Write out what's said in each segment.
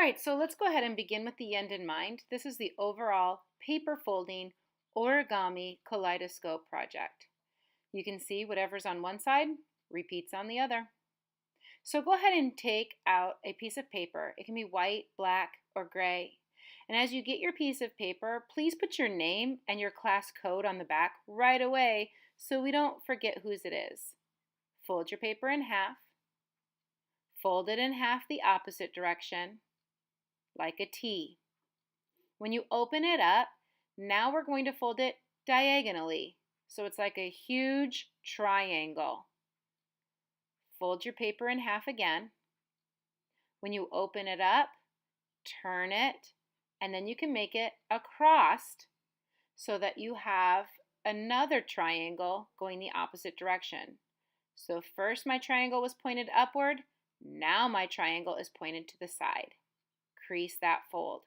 right, so let's go ahead and begin with the end in mind. This is the overall paper folding origami kaleidoscope project. You can see whatever's on one side repeats on the other. So go ahead and take out a piece of paper. It can be white, black, or gray. And as you get your piece of paper, please put your name and your class code on the back right away so we don't forget whose it is. Fold your paper in half. Fold it in half the opposite direction, like a T. When you open it up, now we're going to fold it diagonally. So it's like a huge triangle. Fold your paper in half again. When you open it up, turn it, and then you can make it across so that you have another triangle going the opposite direction. So first my triangle was pointed upward, now my triangle is pointed to the side. Crease that fold.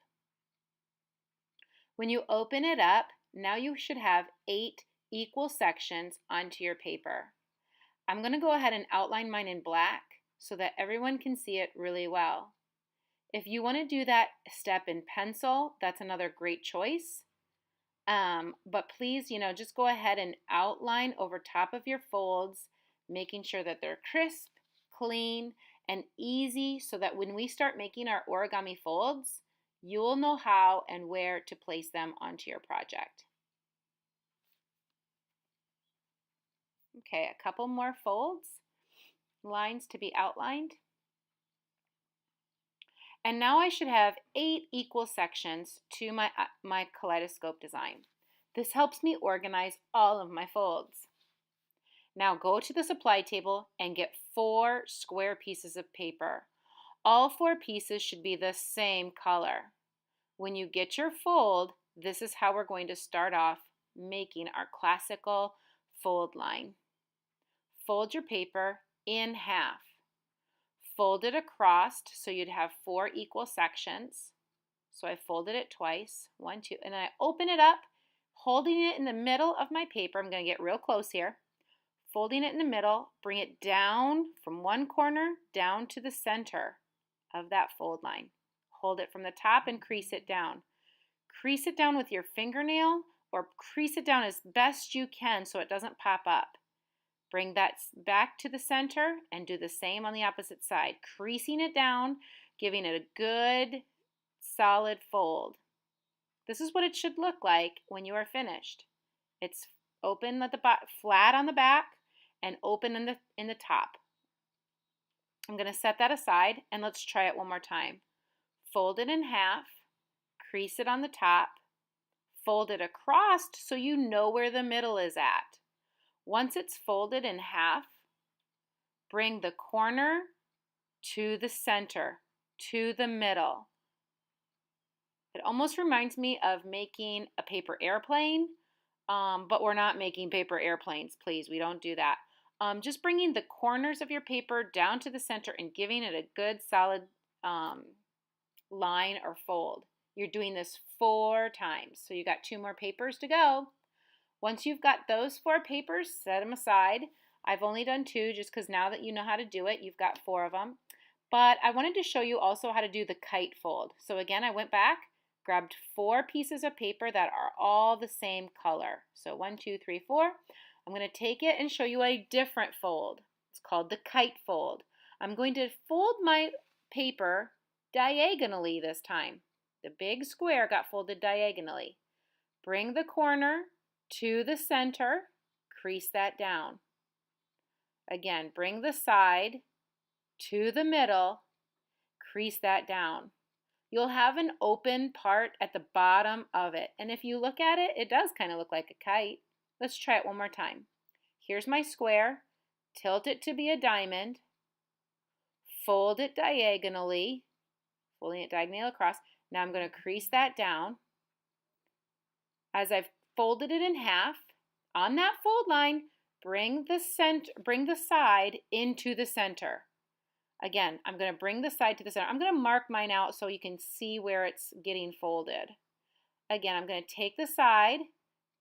When you open it up, now you should have 8 equal sections onto your paper. I'm going to go ahead and outline mine in black so that everyone can see it really well. If you want to do that step in pencil, that's another great choice. But please, just go ahead and outline over top of your folds, making sure that they're crisp, clean, and easy so that when we start making our origami folds, you'll know how and where to place them onto your project. Okay, a couple more folds, lines to be outlined. And now I should have 8 equal sections to my kaleidoscope design. This helps me organize all of my folds. Now go to the supply table and get 4 square pieces of paper. All 4 pieces should be the same color. When you get your fold, this is how we're going to start off making our classical fold line. Fold your paper in half. Fold it across so you'd have 4 equal sections. So I folded it twice, 1, 2, and then I open it up, holding it in the middle of my paper. I'm going to get real close here. Folding it in the middle, bring it down from one corner down to the center of that fold line. Hold it from the top and crease it down. Crease it down with your fingernail or crease it down as best you can so it doesn't pop up. Bring that back to the center and do the same on the opposite side. Creasing it down, giving it a good solid fold. This is what it should look like when you are finished. It's open at the flat on the back and open in the top. I'm going to set that aside and let's try it one more time. Fold it in half, crease it on the top, fold it across so you know where the middle is at. Once it's folded in half, bring the corner to the center, to the middle. It almost reminds me of making a paper airplane, but we're not making paper airplanes, please. We don't do that. Just bringing the corners of your paper down to the center and giving it a good solid line or fold. You're doing this 4 times, so you got 2 more papers to go. Once you've got those 4 papers, set them aside. I've only done 2 just because now that you know how to do it, you've got 4 of them. But I wanted to show you also how to do the kite fold. So again, I went back, grabbed 4 pieces of paper that are all the same color. So 1, 2, 3, 4. I'm going to take it and show you a different fold. It's called the kite fold. I'm going to fold my paper diagonally this time. The big square got folded diagonally. Bring the corner to the center, crease that down. Again, bring the side to the middle, crease that down. You'll have an open part at the bottom of it. And if you look at it, it does kind of look like a kite. Let's try it one more time. Here's my square. Tilt it to be a diamond. Fold it diagonally. Folding it diagonally across. Now I'm going to crease that down. As I've folded it in half, on that fold line, bring the side into the center. Again, I'm going to bring the side to the center. I'm going to mark mine out so you can see where it's getting folded. Again, I'm going to take the side,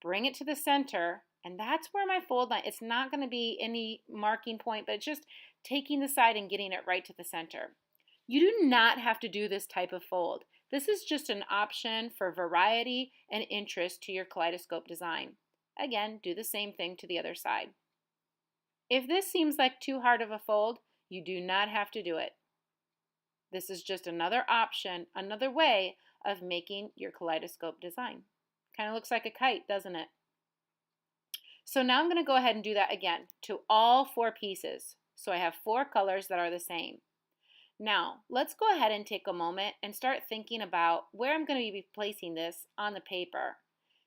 bring it to the center, and that's where my fold line, it's not going to be any marking point, but it's just taking the side and getting it right to the center. You do not have to do this type of fold. This is just an option for variety and interest to your kaleidoscope design. Again, do the same thing to the other side. If this seems like too hard of a fold, you do not have to do it. This is just another option, another way of making your kaleidoscope design. Kind of looks like a kite, doesn't it? So now I'm going to go ahead and do that again to all 4 pieces. So I have 4 colors that are the same. Now, let's go ahead and take a moment and start thinking about where I'm going to be placing this on the paper.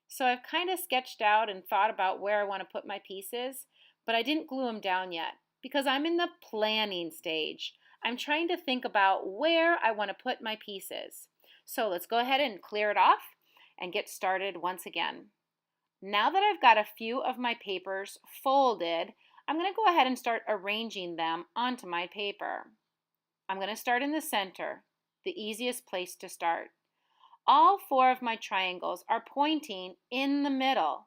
So I've kind of sketched out and thought about where I want to put my pieces, but I didn't glue them down yet because I'm in the planning stage. I'm trying to think about where I want to put my pieces. So let's go ahead and clear it off and get started once again. Now that I've got a few of my papers folded, I'm going to go ahead and start arranging them onto my paper. I'm going to start in the center, the easiest place to start. All 4 of my triangles are pointing in the middle.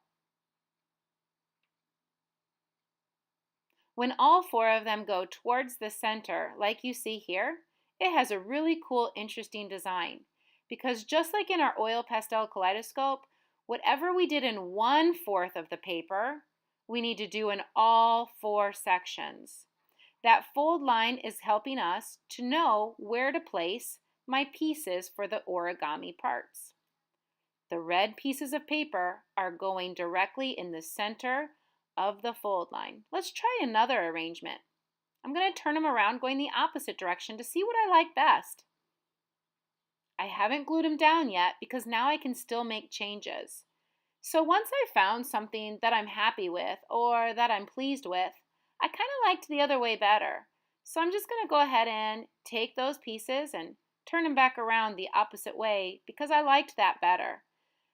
When all 4 of them go towards the center, like you see here, it has a really cool, interesting design. Because just like in our oil pastel kaleidoscope, whatever we did in 1/4 of the paper, we need to do in all 4 sections. That fold line is helping us to know where to place my pieces for the origami parts. The red pieces of paper are going directly in the center of the fold line. Let's try another arrangement. I'm going to turn them around going the opposite direction to see what I like best. I haven't glued them down yet because now I can still make changes. So once I found something that I'm happy with or that I'm pleased with, I kind of liked the other way better. So I'm just going to go ahead and take those pieces and turn them back around the opposite way because I liked that better.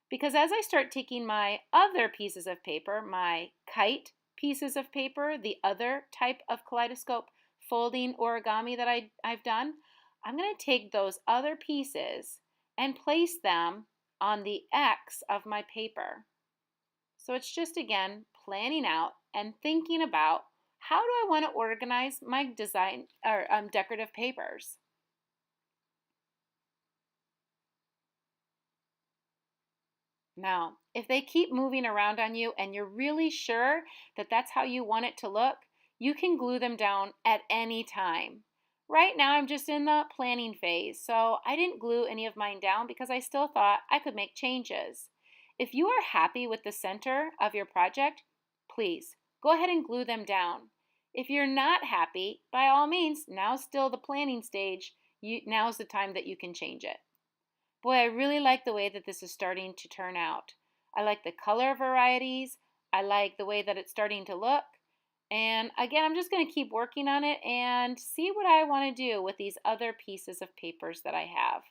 Because as I start taking my other pieces of paper, my kite pieces of paper, the other type of kaleidoscope folding origami that I've done, I'm going to take those other pieces and place them on the X of my paper. So it's just, again, planning out and thinking about how do I want to organize my design or decorative papers. Now, if they keep moving around on you and you're really sure that that's how you want it to look, you can glue them down at any time. Right now I'm just in the planning phase, so I didn't glue any of mine down because I still thought I could make changes. If you are happy with the center of your project, please go ahead and glue them down. If you're not happy, by all means, now's still the planning stage. Now's the time that you can change it. Boy, I really like the way that this is starting to turn out. I like the color varieties. I like the way that it's starting to look. And again, I'm just going to keep working on it and see what I want to do with these other pieces of papers that I have.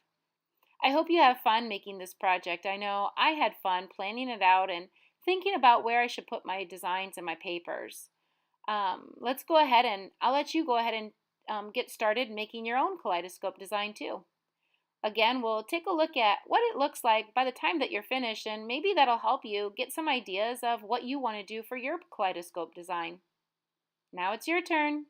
I hope you have fun making this project. I know I had fun planning it out and thinking about where I should put my designs and my papers. Let's go ahead and I'll let you go ahead and get started making your own kaleidoscope design too. Again, we'll take a look at what it looks like by the time that you're finished, and maybe that'll help you get some ideas of what you want to do for your kaleidoscope design. Now it's your turn.